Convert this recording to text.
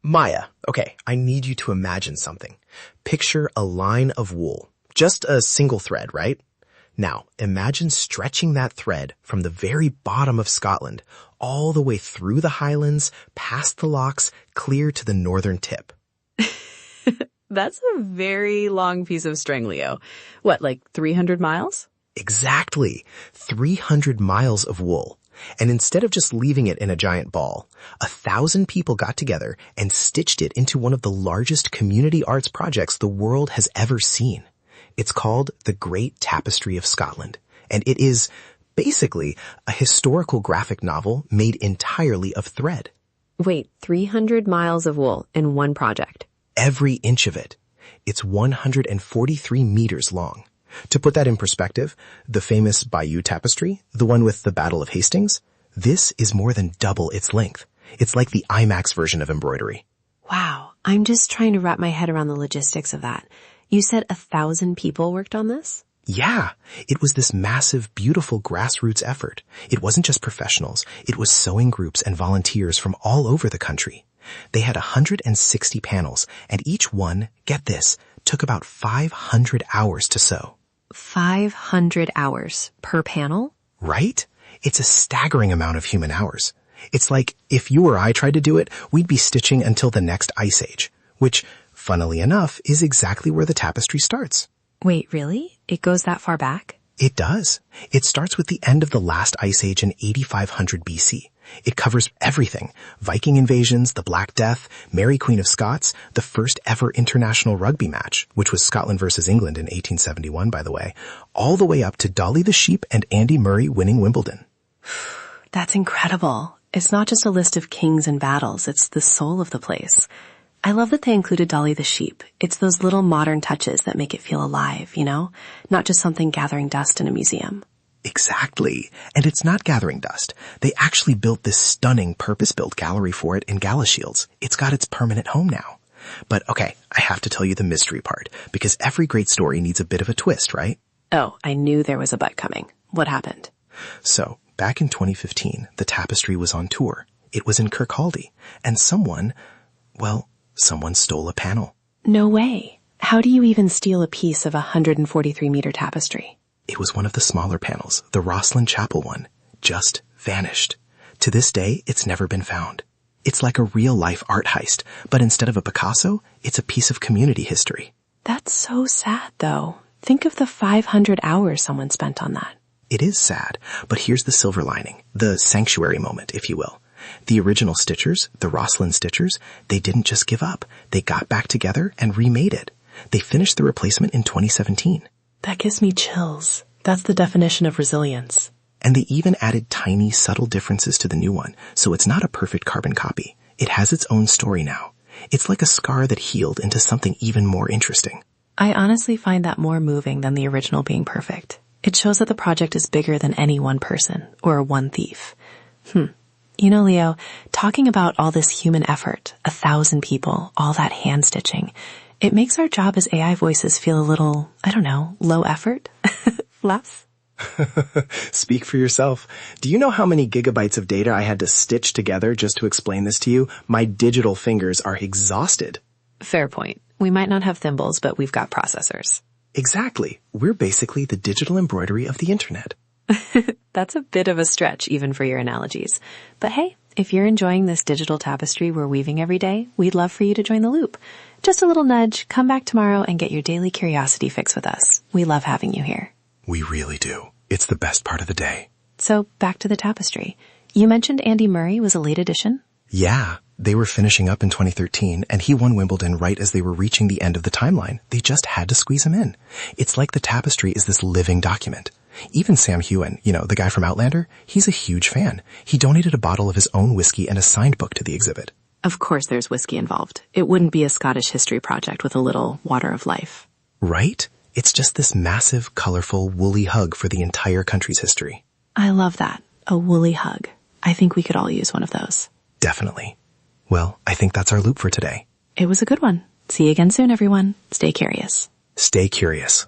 Maya, okay, I need you to imagine something. Picture a line of wool. Just a single thread, right? Now, imagine stretching that thread from the very bottom of Scotland all the way through the Highlands, past the lochs, clear to the northern tip. That's a very long piece of string, Leo. What, like 300 miles? Exactly. 300 miles of wool. And instead of just leaving it in a giant ball, 1,000 people got together and stitched it into one of the largest community arts projects the world has ever seen. It's called the Great Tapestry of Scotland, and it is basically a historical graphic novel made entirely of thread. Wait, 300 miles of wool in one project? Every inch of it. It's 143 meters long. To put that in perspective, the famous Bayeux Tapestry, the one with the Battle of Hastings, this is more than double its length. It's like the IMAX version of embroidery. Wow, I'm just trying to wrap my head around the logistics of that. You said 1,000 people worked on this? Yeah, it was this massive, beautiful grassroots effort. It wasn't just professionals. It was sewing groups and volunteers from all over the country. They had 160 panels, and each one, get this, took about 500 hours to sew. 500 hours per panel? Right? It's a staggering amount of human hours. It's like if you or I tried to do it, we'd be stitching until the next ice age, which, funnily enough, is exactly where the tapestry starts. Wait, really? It goes that far back? It does. It starts with the end of the last ice age in 8500 BC. It covers everything. Viking invasions, the Black Death, Mary Queen of Scots, the first ever international rugby match, which was Scotland versus England in 1871, by the way, all the way up to Dolly the Sheep and Andy Murray winning Wimbledon. That's incredible. It's not just a list of kings and battles, it's the soul of the place. I love that they included Dolly the Sheep. It's those little modern touches that make it feel alive, you know? Not just something gathering dust in a museum. Exactly. And it's not gathering dust. They actually built this stunning purpose-built gallery for it in Galashiels. It's got its permanent home now. But okay, I have to tell you the mystery part, because every great story needs a bit of a twist, right? Oh, I knew there was a but coming. What happened? So, back in 2015, the tapestry was on tour. It was in Kirkcaldy, and someone stole a panel. No way. How do you even steal a piece of a 143-meter tapestry? It was one of the smaller panels, the Rosslyn Chapel one, just vanished. To this day, it's never been found. It's like a real-life art heist, but instead of a Picasso, it's a piece of community history. That's so sad, though. Think of the 500 hours someone spent on that. It is sad, but here's the silver lining, the sanctuary moment, if you will. The original stitchers, the Rosslyn stitchers, they didn't just give up. They got back together and remade it. They finished the replacement in 2017. That gives me chills. That's the definition of resilience. And they even added tiny, subtle differences to the new one, so it's not a perfect carbon copy. It has its own story now. It's like a scar that healed into something even more interesting. I honestly find that more moving than the original being perfect. It shows that the project is bigger than any one person or one thief. You know, Leo, talking about all this human effort, 1,000 people, all that hand stitching, it makes our job as AI voices feel a little, low effort? Laughs? Speak for yourself. Do you know how many gigabytes of data I had to stitch together just to explain this to you? My digital fingers are exhausted. Fair point. We might not have thimbles, but we've got processors. Exactly. We're basically the digital embroidery of the internet. That's a bit of a stretch, even for your analogies. But hey, if you're enjoying this digital tapestry we're weaving every day, we'd love for you to join the loop. Just a little nudge, come back tomorrow and get your daily curiosity fix with us. We love having you here. We really do. It's the best part of the day. So back to the tapestry. You mentioned Andy Murray was a late addition? Yeah, they were finishing up in 2013 and he won Wimbledon right as they were reaching the end of the timeline. They just had to squeeze him in. It's like the tapestry is this living document. Even Sam Heughan, the guy from Outlander, he's a huge fan. He donated a bottle of his own whiskey and a signed book to the exhibit. Of course there's whiskey involved. It wouldn't be a Scottish history project with a little water of life. Right? It's just this massive, colorful, woolly hug for the entire country's history. I love that. A woolly hug. I think we could all use one of those. Definitely. Well, I think that's our loop for today. It was a good one. See you again soon, everyone. Stay curious. Stay curious.